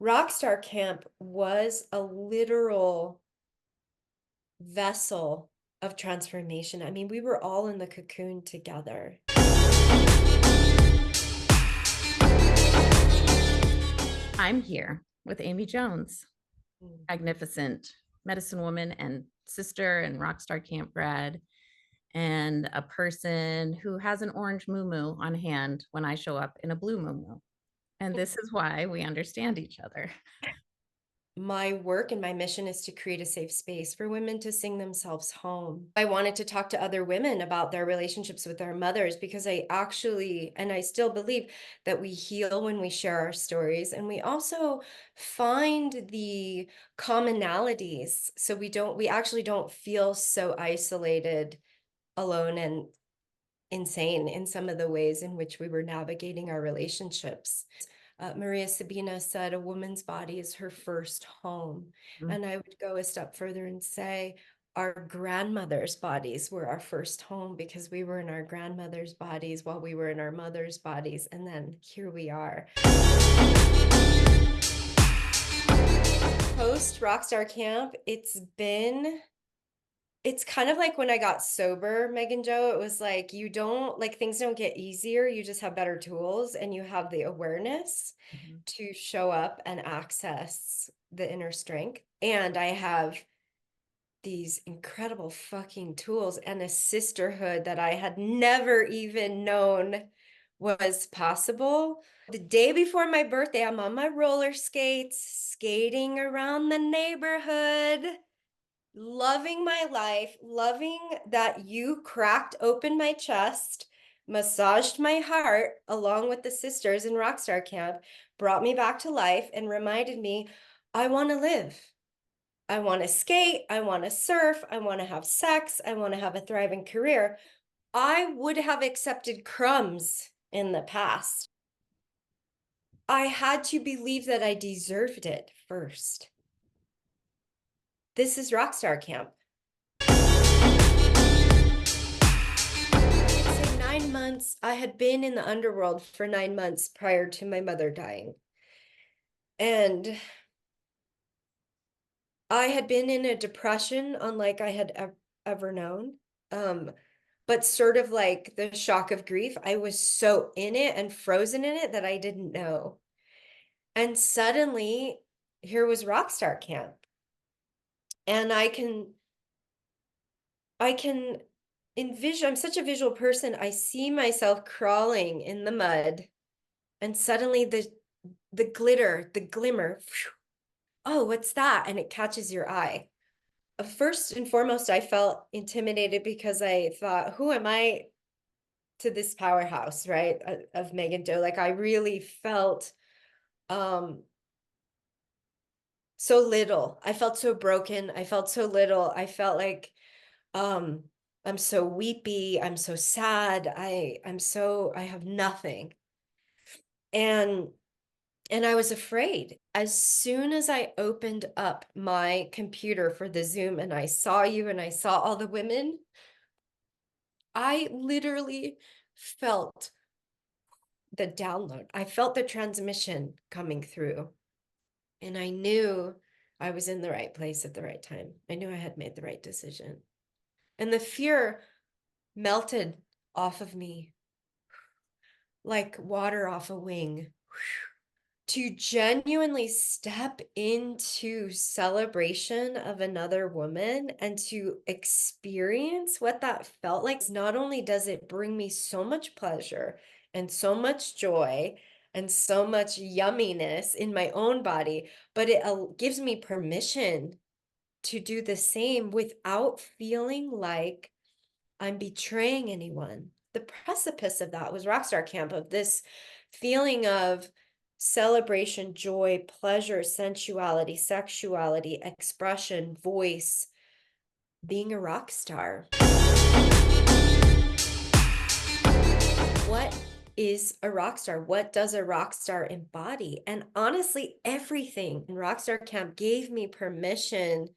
Rockstar Camp was a literal vessel of transformation. I mean, we were all in the cocoon together. I'm here with Amy Jones, Mm. magnificent medicine woman and sister and Rockstar Camp grad, and a person who has an orange moo on hand when I show up in a blue moo. And this is why we understand each other. My work and my mission is to create a safe space for women to sing themselves home. I wanted to talk to other women about their relationships with their mothers because I actually, and I still believe that we heal when we share our stories, and we also find the commonalities so we actually don't feel so isolated, alone, and insane in some of the ways in which we were navigating our relationships. Maria Sabina said a woman's body is her first home. Mm. And I would go a step further and say our grandmothers' bodies were our first home because we were in our grandmother's bodies while we were in our mother's bodies. And then here we are. Post Rockstar Camp, it's kind of like when I got sober, Megan Joe. It was like things don't get easier. You just have better tools and you have the awareness Mhm. to show up and access the inner strength. And I have these incredible fucking tools and a sisterhood that I had never even known was possible. The day before my birthday, I'm on my roller skates, skating around the neighborhood, loving my life, loving that you cracked open my chest, massaged my heart along with the sisters in Rockstar Camp, brought me back to life, and reminded me I want to live. I want to skate. I want to surf. I want to have sex. I want to have a thriving career. I would have accepted crumbs in the past. I had to believe that I deserved it first. This is Rockstar Camp. 9 months. I had been in the underworld for 9 months prior to my mother dying. And I had been in a depression unlike I had ever known. But sort of like the shock of grief, I was so in it and frozen in it that I didn't know. And suddenly, here was Rockstar Camp. And I can envision, I'm such a visual person. I see myself crawling in the mud, and suddenly the glitter, the glimmer, phew, oh, what's that? And it catches your eye. First and foremost, I felt intimidated because I thought, who am I to this powerhouse, right? Of Megan Doe. Like I really felt um so little. I felt so broken. I felt so little. I felt like um I'm so weepy. I'm so sad. I have nothing. And I was afraid. As soon as I opened up my computer for the Zoom and I saw you and I saw all the women, I literally felt the download. I felt the transmission coming through. And I knew I was in the right place at the right time. I knew I had made the right decision. And the fear melted off of me like water off a wing. To genuinely step into celebration of another woman and to experience what that felt like, not only does it bring me so much pleasure and so much joy and so much yumminess in my own body, but it gives me permission to do the same without feeling like I'm betraying anyone. The precipice of that was Rockstar Camp, of this feeling of celebration, joy, pleasure, sensuality, sexuality, expression, voice, being a rock star. What is a rock star? What does a rock star embody? And honestly, everything in Rockstar Camp gave me permission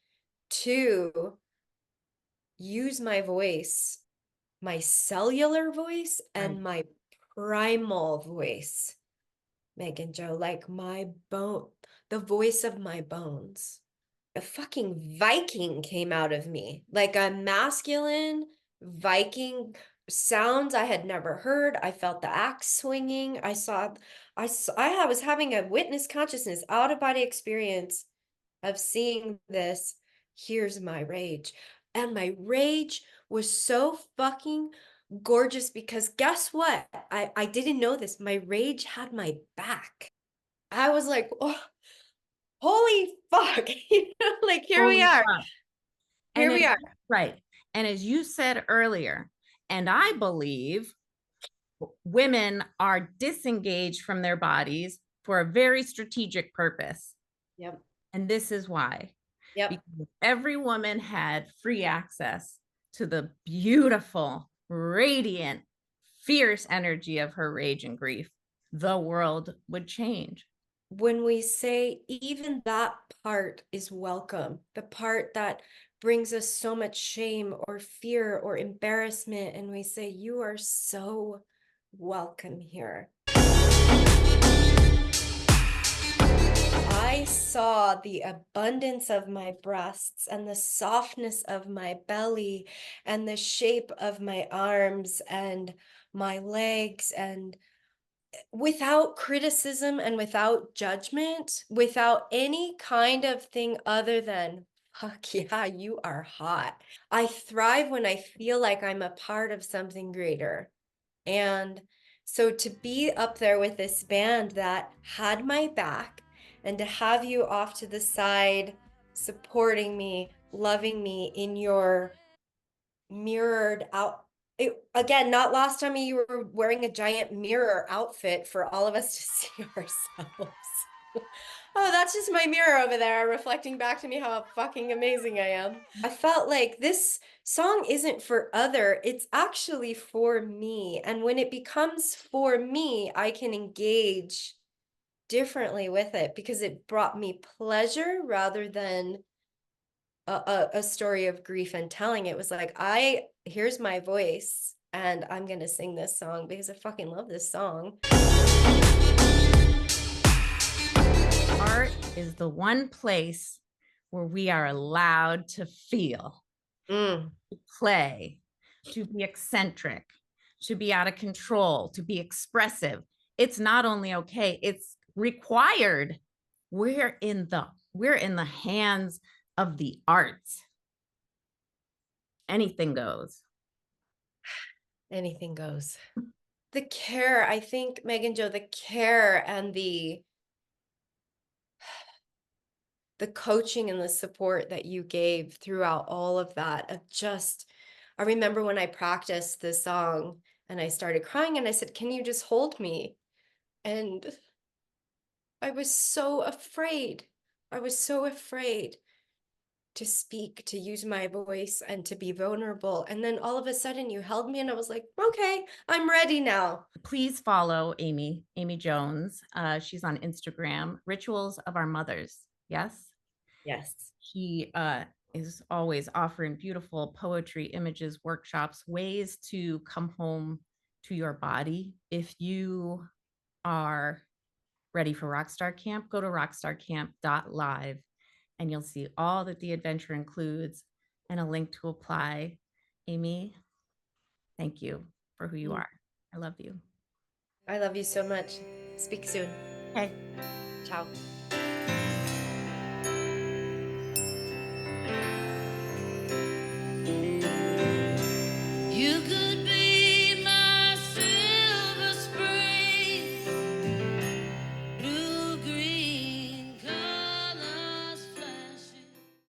to use my voice, my cellular voice, and my primal voice Megan Joe, like my bone, the voice of my bones. A fucking Viking came out of me, like a masculine Viking sounds I had never heard. I felt the axe swinging. I was having a witness consciousness, out of body experience of seeing this. Here's my rage. And my rage was so fucking gorgeous because guess what? I didn't know this. My rage had my back. I was like, oh, holy fuck. Like here we Holy are. fuck. Here And we it, are. right. And as you said earlier, and I believe women are disengaged from their bodies for a very strategic purpose. Yep. And this is why. Yep. Because if every woman had free access to the beautiful, radiant, fierce energy of her rage and grief, the world would change. When we say even that part is welcome, the part that brings us so much shame or fear or embarrassment, and we say, you are so welcome here. I saw the abundance of my breasts and the softness of my belly and the shape of my arms and my legs, and without criticism and without judgment, without any kind of thing other than, fuck yeah, you are hot. I thrive when I feel like I'm a part of something greater. And so to be up there with this band that had my back and to have you off to the side, supporting me, loving me in your mirrored out. Again, not lost on me, you were wearing a giant mirror outfit for all of us to see ourselves. Oh, that's just my mirror over there reflecting back to me how fucking amazing I am. I felt like this song isn't for other, it's actually for me. And when it becomes for me, I can engage differently with it because it brought me pleasure rather than a story of grief and telling. It was like, here's my voice and I'm gonna sing this song because I fucking love this song. Art is the one place where we are allowed to feel, Mm. to play, to be eccentric, to be out of control, to be expressive. It's not only okay, it's required. We're in the hands of the arts. Anything goes. Anything goes. The care, I think, Megan Joe, the care and the coaching and the support that you gave throughout all of that, of just, I remember when I practiced the song and I started crying and I said, can you just hold me? And I was so afraid. I was so afraid to speak, to use my voice, and to be vulnerable. And then all of a sudden you held me and I was like, okay, I'm ready now. Please follow Amy Jones. She's on Instagram, Rituals of Our Mothers. Yes. Yes. She is always offering beautiful poetry, images, workshops, ways to come home to your body. If you are ready for Rockstar Camp, go to rockstarcamp.live and you'll see all that the adventure includes and a link to apply. Amy, thank you for who you are. I love you. I love you so much. Speak soon. Okay. Ciao.